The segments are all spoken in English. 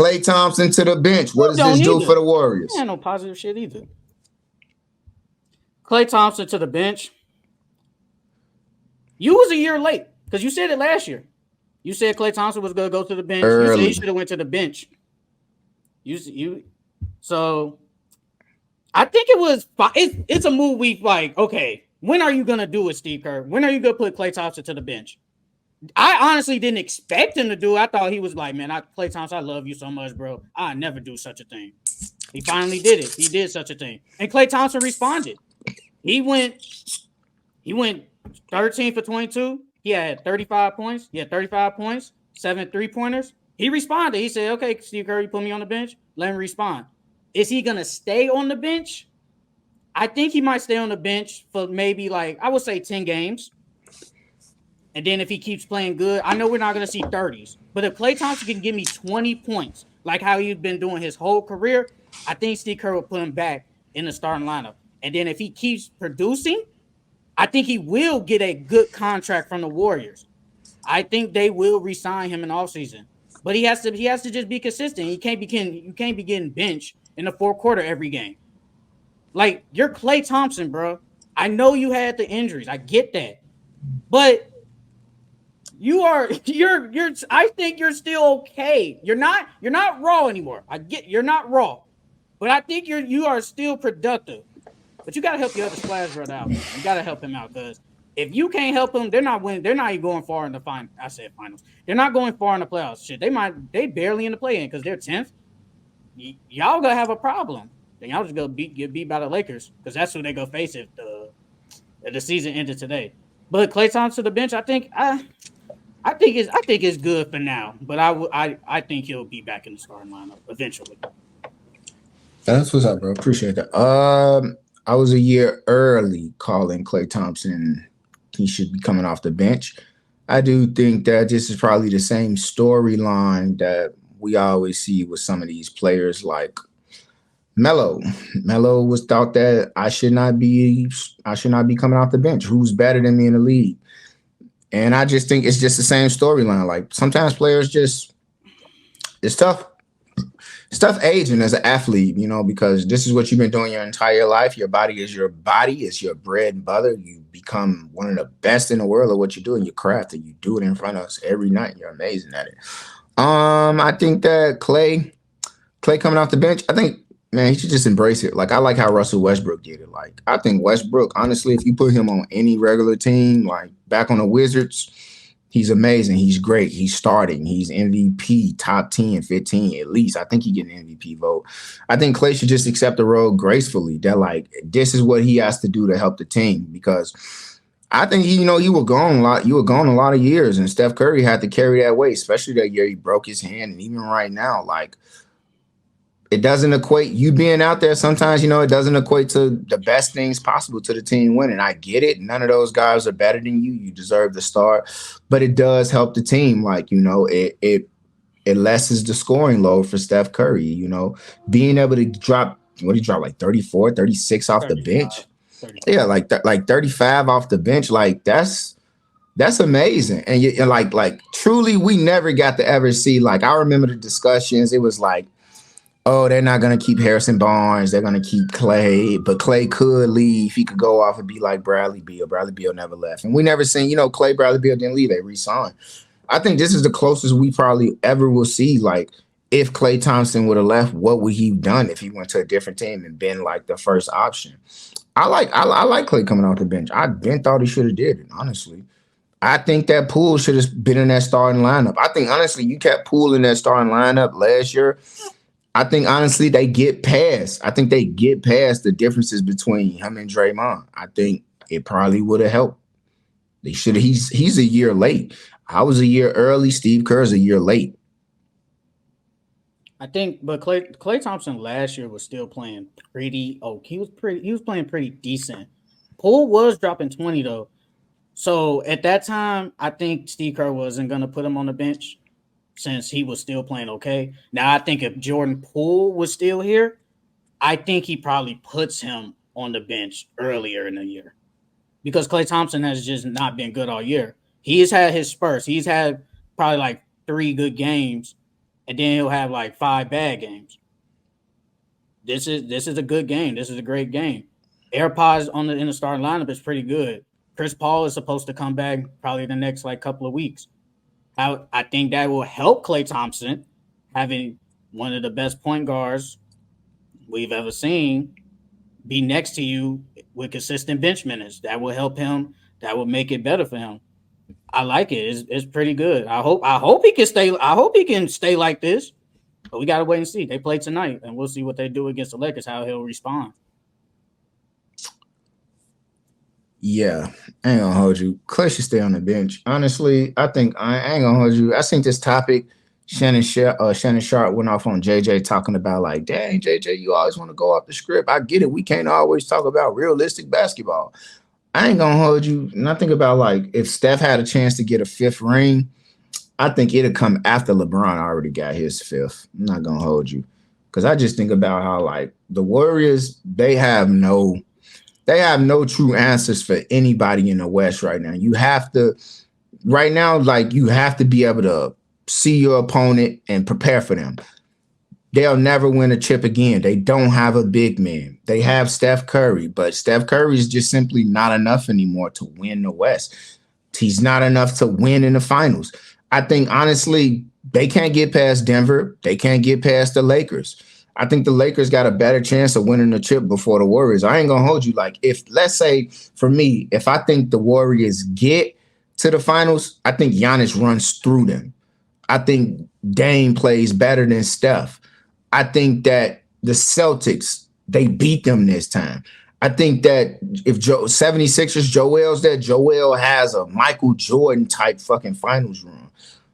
Klay Thompson to the bench. What You does this don't do either. for the You Warriors? ain't no positive shit either. Klay Thompson to the bench. You was a year late because you said it last year. You said Klay Thompson was gonna go to the bench. You said he Early. should have went to the bench. You so I think it was. It's a move we like. Okay, when are you gonna do it, Steve Kerr? When are you gonna put Klay Thompson to the bench? I honestly didn't expect him to do it. I thought he was like, man, Klay Thompson, I love you so much, bro. I never do such a thing. He finally did it. He did such a thing, and Klay Thompson responded. He went. He went 13 for 22. He had 35 points. He had 35 points, 7 3-pointers. He responded. He said, okay, Steve Curry, put me on the bench. Let him respond. Is he going to stay on the bench? I think he might stay on the bench for maybe like, I would say 10 games. And then if he keeps playing good, I know we're not going to see 30s. But if Klay Thompson can give me 20 points, like how he's been doing his whole career, I think Steve Kerr will put him back in the starting lineup. And then if he keeps producing, I think he will get a good contract from the Warriors. I think they will re-sign him in the offseason. But he has to just be consistent. You can't be getting benched in the fourth quarter every game. Like, you're Klay Thompson, bro. I know you had the injuries. I get that. But you're I think you're still okay. You're not raw anymore. I get you're not raw. But I think you are still productive. But you gotta help your other splash brother out, man. You gotta help him out because if you can't help them, they're not winning. They're not even going far in the final. I said finals. They're not going far in the playoffs. Shit, they barely in the play-in because they're 10th. Y'all gonna have a problem. Then y'all just go get beat by the Lakers because that's who they go face if the season ended today. But Klay Thompson to the bench, I think it's good for now. But I think he'll be back in the starting lineup eventually. That's what's up, bro. Appreciate that. I was a year early calling Klay Thompson. He should be coming off the bench. I do think that this is probably the same storyline that we always see with some of these players like Melo. Melo was thought that I should not be coming off the bench. Who's better than me in the league? And I just think it's just the same storyline. Like sometimes players just it's tough. It's tough aging as an athlete, because this is what you've been doing your entire life. Your body is it's your bread and butter. You become one of the best in the world at what you do in your craft, and you do it in front of us every night. You're amazing at it. I think that Klay coming off the bench, I think, man, he should just embrace it. Like I like how Russell Westbrook did it. Like I think Westbrook, honestly, if you put him on any regular team, like back on the Wizards, he's amazing. He's great. He's starting. He's MVP, top 10, 15 at least. I think he get an MVP vote. I think Klay should just accept the role gracefully. That like this is what he has to do to help the team because I think you were gone a lot. You were gone a lot of years, and Steph Curry had to carry that weight, especially that year he broke his hand. And even right now, like it doesn't equate you being out there. Sometimes, it doesn't equate to the best things possible to the team winning. I get it. None of those guys are better than you. You deserve to start, but it does help the team. Like, it lessens the scoring load for Steph Curry, being able to drop, what he dropped, like 34, 36 off the bench. 35. Yeah. Like 35 off the bench. Like that's amazing. And you like truly, we never got to ever see, like, I remember the discussions. It was like, oh, they're not going to keep Harrison Barnes. They're going to keep Klay. But Klay could leave. He could go off and be like Bradley Beal. Bradley Beal never left. And we never seen, Klay, Bradley Beal didn't leave. They re-signed. I think this is the closest we probably ever will see. Like, if Klay Thompson would have left, what would he have done if he went to a different team and been like the first option? I like Klay coming off the bench. I been thought he should have did it, honestly. I think that Poole should have been in that starting lineup. I think, honestly, you kept Poole in that starting lineup last year. I think, honestly, they get past the differences between him and Draymond. I think it probably would have helped. They should. He's a year late. I was a year early. Steve Kerr's a year late. I think, but Klay Thompson last year was still playing pretty. Oh, he was playing pretty decent. Poole was dropping 20 though. So at that time, I think Steve Kerr wasn't gonna put him on the bench since he was still playing okay. Now, I think if Jordan Poole was still here, I think he probably puts him on the bench earlier in the year because Klay Thompson has just not been good all year. He's had his spurts. He's had probably like 3 good games, and then he'll have like 5 bad games. This is a good game. This is a great game. AirPods in the starting lineup is pretty good. Chris Paul is supposed to come back probably the next like couple of weeks. I think that will help Klay Thompson having one of the best point guards we've ever seen be next to you with consistent bench minutes. That will help him. That will make it better for him. I like it. It's pretty good. I hope he can stay. I hope he can stay like this. But we gotta wait and see. They play tonight, and we'll see what they do against the Lakers. How he'll respond. Yeah, I ain't gonna hold you. Klay should stay on the bench. Honestly, I think I ain't gonna hold you. I think this topic, Shannon Sharp went off on JJ talking about like, dang, JJ, you always want to go off the script. I get it. We can't always talk about realistic basketball. I ain't gonna hold you. And I think about like if Steph had a chance to get a 5th ring, I think it'd come after LeBron already got his 5th. I'm not gonna hold you. Because I just think about how like the Warriors, they have no true answers for anybody in the West right now. You have to be able to see your opponent and prepare for them. They'll never win a chip again. They don't have a big man. They have Steph Curry, but Steph Curry is just simply not enough anymore to win the West. He's not enough to win in the finals. I think, honestly, they can't get past Denver. They can't get past the Lakers. I think the Lakers got a better chance of winning the chip before the Warriors. I ain't going to hold you. Like, if, let's say, for me, if I think the Warriors get to the finals, I think Giannis runs through them. I think Dame plays better than Steph. I think that the Celtics, they beat them this time. I think that if 76ers, Joel's there, Joel has a Michael Jordan type fucking finals run.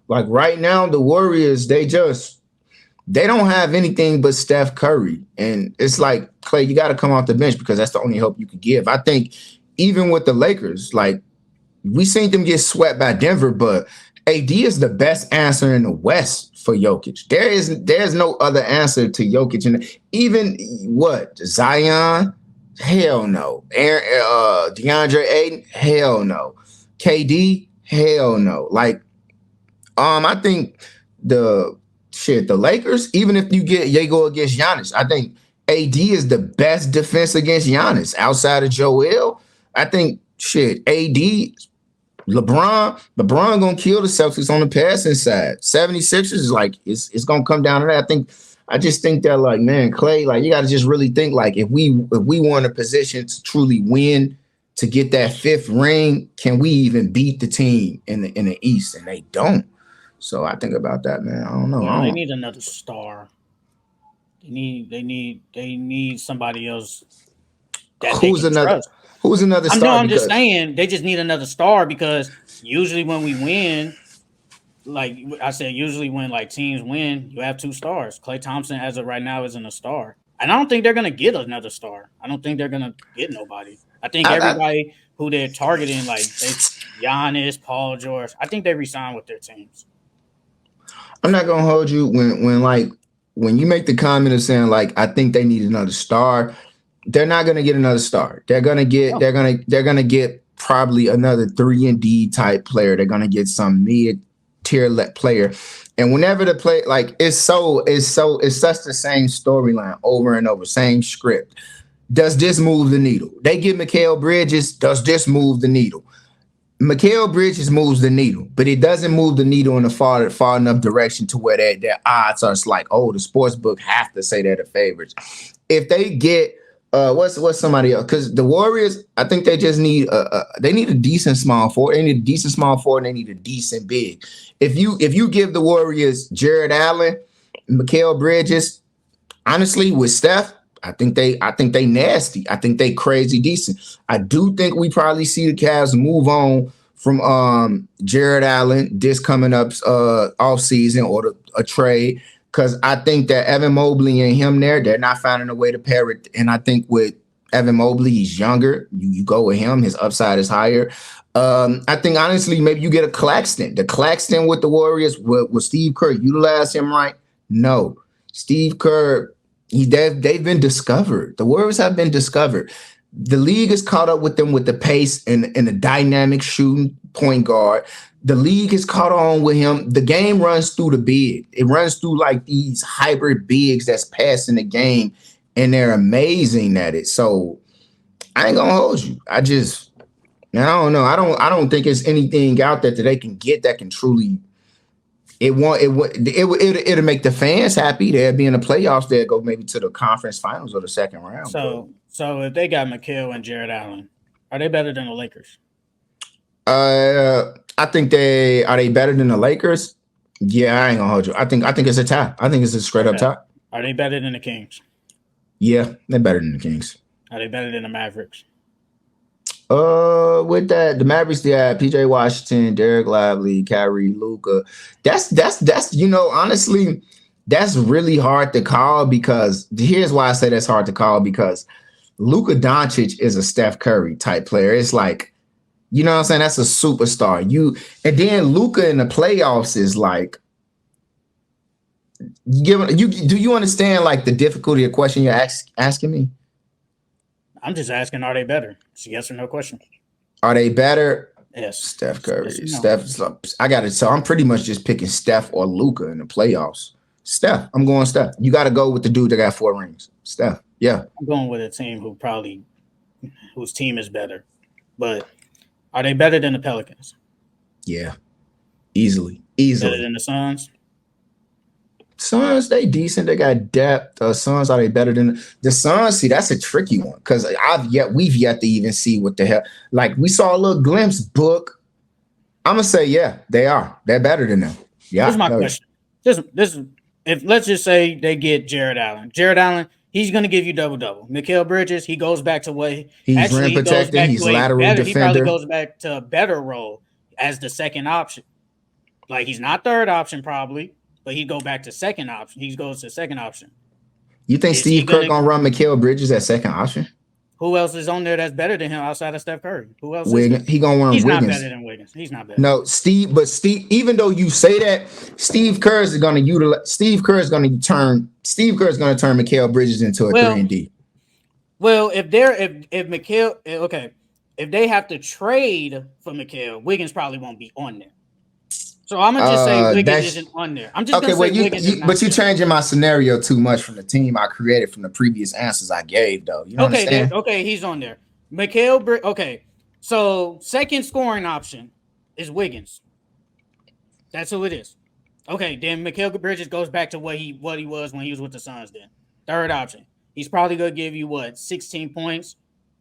Like right now, the Warriors, they don't have anything but Steph Curry. And it's like, Klay, you got to come off the bench because that's the only hope you could give. I think even with the Lakers, like we seen them get swept by Denver, but AD is the best answer in the West for Jokic. There's no other answer to Jokic. And even what? Zion? Hell no. DeAndre Ayton? Hell no. KD? Hell no. Like, I think the Lakers, even if you go against Giannis, I think AD is the best defense against Giannis outside of Joel. I think AD, LeBron gonna kill the Celtics on the passing side. 76ers is like it's gonna come down to that. I just think that like, man, Klay, like you gotta just really think like if we want a position to truly win, to get that 5th ring, can we even beat the team in the East? And they don't. So I think about that, man. I don't know. Yeah, they need another star. They need somebody else. Who's another star? No, I'm just saying they just need another star because usually when we win, like I said, usually when like teams win, you have 2 stars. Klay Thompson, as of right now, isn't a star. And I don't think they're gonna get another star. I don't think they're gonna get nobody. I think everybody who they're targeting, like Giannis, Paul George, I think they resign with their teams. I'm not gonna hold you when you make the comment of saying like I think they need another star. They're not gonna get another star. They're gonna get probably another 3-and-D type player. They're gonna get some mid-tier player. And whenever the play, like it's such the same storyline over and over, same script. Does this move the needle? They get Mikal Bridges. Does this move the needle? Mikal Bridges moves the needle, but it doesn't move the needle in a far enough direction to where their odds are like, oh, the sports book have to say they're the favorites. If they get what's somebody else? Because the Warriors, I think they just need they need a decent small forward. They need a decent small forward. And they need a decent big. If you give the Warriors Jared Allen, Mikal Bridges, honestly, with Steph, I think they nasty. I think they crazy decent. I do think we probably see the Cavs move on from Jared Allen this coming up off season or a trade. Because I think that Evan Mobley and him they're not finding a way to pair it. And I think with Evan Mobley, he's younger. You go with him. His upside is higher. I think, honestly, maybe you get a Claxton. The Claxton with the Warriors, will Steve Kerr utilize him right? No. Steve Kerr, they've been discovered. The Warriors have been discovered. The league is caught up with them with the pace and the dynamic shooting point guard. The league is caught on with him. The game runs through the big. It runs through like these hybrid bigs that's passing the game, and they're amazing at it. So I ain't gonna hold you. I don't know. I don't think it's anything out there that they can get that can truly. It'll make the fans happy. They'll be in the playoffs. They'll go maybe to the conference finals or the second round. So if they got Mikal and Jared Allen, are they better than the Lakers? I think are they better than the Lakers? Yeah, I ain't gonna hold you. I think it's a tie. I think it's a straight up tie. Are they better than the Kings? Yeah, they're better than the Kings. Are they better than the Mavericks? With that, the Mavericks, they had PJ Washington, Derek Lively, Kyrie, Luka. That's honestly, that's really hard to call because here's why I say that's hard to call because Luka Doncic is a Steph Curry type player. It's like, you know what I'm saying? That's a superstar. And then Luka in the playoffs is like, do you understand like the difficulty of question you're asking me? I'm just asking, are they better? It's a yes or no question. Are they better? Yes. Steph Curry. Yes, no. So I'm pretty much just picking Steph or Luka in the playoffs. Steph. I'm going Steph. You got to go with the dude that got 4 rings. Steph. Yeah. I'm going with a team whose team is better. But are they better than the Pelicans? Yeah. Easily. Better than the Suns? Suns, they decent. They got depth. Suns, are they better than the Suns? See, that's a tricky one because we've yet to even see what the hell. Like we saw a little glimpse. Book. I'm gonna say, yeah, they are. They're better than them. Yeah. Here's my question. If let's just say they get Jared Allen. Jared Allen, he's gonna give you double. Mikal Bridges, he goes back to he's rim protecting. He's lateral defender. He probably goes back to a better role as the second option. Like he's not third option probably. But he go back to second option. He goes to second option. You think Steve Kerr gonna run Mikal Bridges at second option? Who else is on there that's better than him outside of Steph Curry? Who else? He gonna run Wiggins. He's not better than Wiggins. He's not better. No, Steve. Even though you say that, Steve Kerr is gonna turn Mikal Bridges into a 3-and-D. Well, if Mikal, okay, if they have to trade for Mikal, Wiggins probably won't be on there. So I'm gonna just say Wiggins isn't on there. I'm just gonna say Wiggins is not but you're changing my scenario too much from the team I created from the previous answers I gave, though. You understand? Okay, he's on there. Okay, so second scoring option is Wiggins. That's who it is. Okay, then Mikal Bridges goes back to what he was when he was with the Suns. Then third option, he's probably gonna give you 16 points,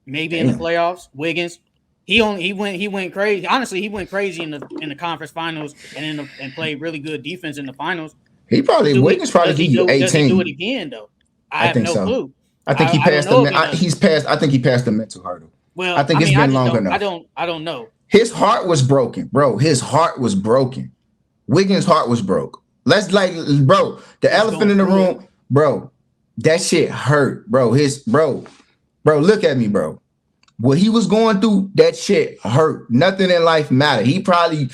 maybe in the playoffs. Wiggins. He went crazy. Honestly, he went crazy in the conference finals and played really good defense in the finals. Wiggins probably give you 18. Does he do it again though? I have no clue. I think he passed I think he passed the mental hurdle. Well, I think it's been long enough. I don't know. His heart was broken, bro. His heart was broken. Wiggins' heart was broke. The elephant in the room, bro. That shit hurt, bro. Bro, look at me, bro. What he was going through, that shit hurt. Nothing in life mattered. He probably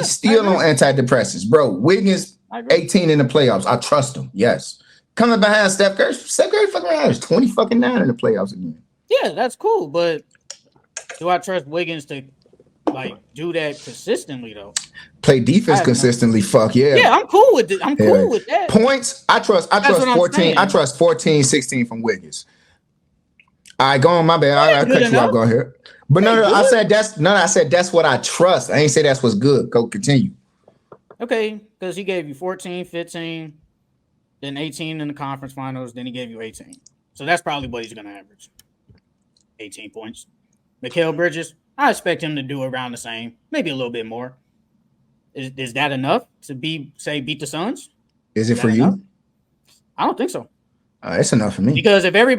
still on antidepressants, bro. Wiggins, 18 in the playoffs. I trust him. Yes. Coming behind Steph Curry fucking averaged 20 fucking 9 in the playoffs again. Yeah, that's cool. But do I trust Wiggins to do that consistently though? Play defense consistently. Fuck yeah. Yeah, I'm cool with it. I'm cool with that. Points. I trust 14. I trust 14, 16 from Wiggins. I go on my bad. I cut you off. Go ahead. But no. I said that's what I trust. I ain't say that's what's good. Go continue. Okay, because he gave you 14, 15, then 18 in the conference finals. Then he gave you 18. So that's probably what he's gonna average. 18 points. Mikal Bridges, I expect him to do around the same, maybe a little bit more. Is that enough to beat the Suns? Is it for you? I don't think so. It's enough for me. Because if we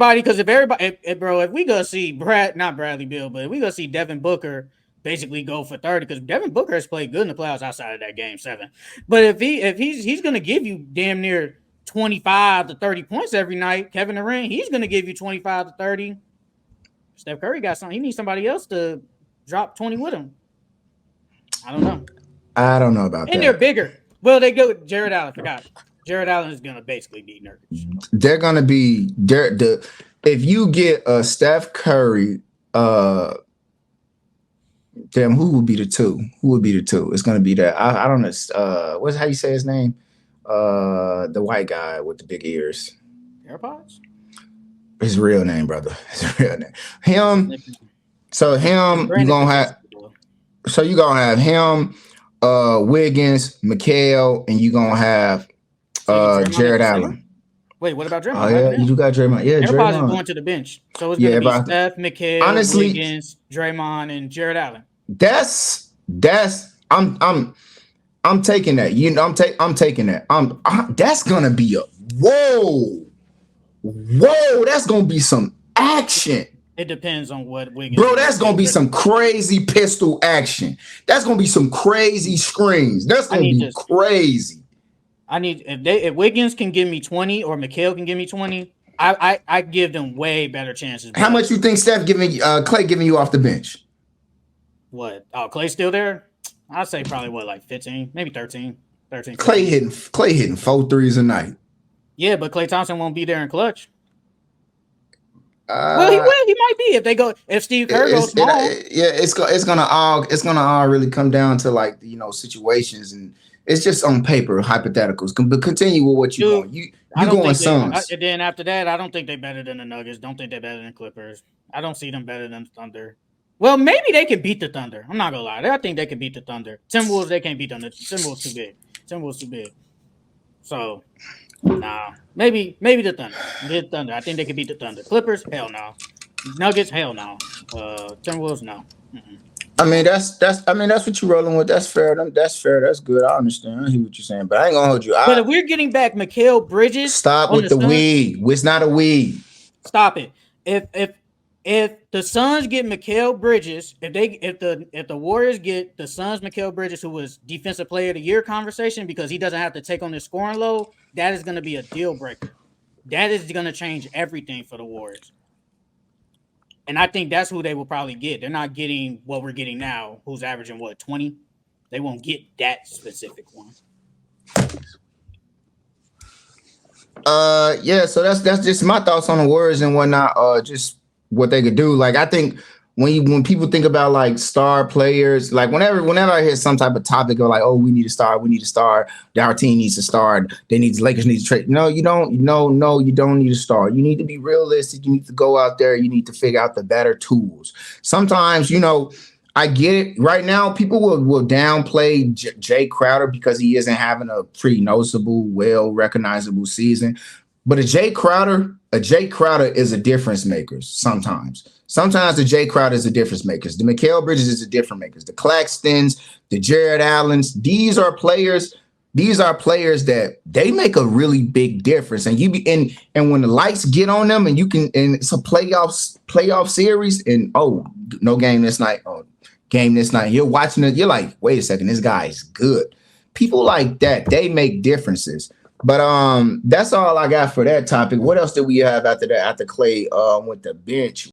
go see not Bradley Beal, but if we go see Devin Booker basically go for 30, because Devin Booker has played good in the playoffs outside of that game 7. But if he's gonna give you damn near 25 to 30 points every night, Kevin Durant, he's gonna give you 25 to 30. Steph Curry got something. He needs somebody else to drop 20 with him. I don't know. I don't know about that. And they're bigger. Well, they go with Jared Allen. Forgot. Jared Allen is gonna basically beat Nurkic. They're gonna be if you get a Steph Curry, damn, who would be the two? Who would be the two? It's gonna be that I don't know. What's how you say his name? The white guy with the big ears. AirPods. His real name, brother. His real name. Him. So him, you gonna have. So you gonna have him, Wiggins, Mikal, and you gonna have Jared Allen. Wait, what about Draymond? Oh yeah, you do got Draymond. Yeah, everybody's Draymond going to the bench, so it's gonna be Steph, Mikal, honestly, Wiggins, Draymond, and Jared Allen. That's I'm taking that. You know, I'm taking that. That's gonna be a whoa. That's gonna be some action. It depends on what Wiggins. Bro, that's gonna be some crazy pistol action. That's gonna be some crazy screens. That's gonna be crazy. I need if Wiggins can give me 20 or Mikal can give me 20, I give them way better chances. How much you think Steph Klay giving you off the bench? What? Oh, Klay's still there? I'd say probably like 15, maybe 13. 13. Klay hitting 4 threes a night. Yeah, but Klay Thompson won't be there in clutch. Well, he will. He might be if Steve Kerr goes small. It's gonna all really come down to like situations, and it's just on paper hypotheticals. But continue with what you want. You going Suns. And then after that, I don't think they're better than the Nuggets. Don't think they're better than Clippers. I don't see them better than Thunder. Well, maybe they can beat the Thunder. I'm not gonna lie. I think they can beat the Thunder. Timberwolves, they can't beat them. The Timberwolves too big. So, nah. Maybe the Thunder. The Thunder. I think they can beat the Thunder. Clippers, hell no. Nuggets, hell no. Timberwolves, no. Mm-mm. I mean, that's what you're rolling with. That's fair. That's fair. That's good. I understand. I hear what you're saying, but I ain't gonna hold you. But if we're getting back Mikal Bridges, stop with the weed. It's not a weed. Stop it. If the Suns get Mikal Bridges, if the Warriors get the Suns Mikal Bridges, who was Defensive Player of the Year conversation because he doesn't have to take on the scoring load, that is going to be a deal breaker. That is going to change everything for the Warriors. And I think that's who they will probably get. They're not getting what we're getting now, who's averaging 20. They won't get that specific one. Yeah. So that's just my thoughts on the Warriors and whatnot. Just what they could do. Like I think when people think about like star players, like whenever I hear some type of topic of like, oh, we need a star, our team needs a star, Lakers need to trade. No, you don't. No, you don't need a star. You need to be realistic. You need to go out there. You need to figure out the better tools. Sometimes, I get it. Right now, people will downplay Jay Crowder because he isn't having a pretty noticeable, well recognizable season. But a Jay Crowder is a difference maker sometimes. Sometimes the Jay Crowder is a difference maker. The Mikal Bridges is a difference maker. The Claxtons, the Jared Allens, these are players that they make a really big difference. And and when the lights get on them and it's a playoff series and no game this night. You're watching it, you're like, wait a second, this guy is good. People like that, they make differences. But that's all I got for that topic. What else did we have after that? After Klay with the bench?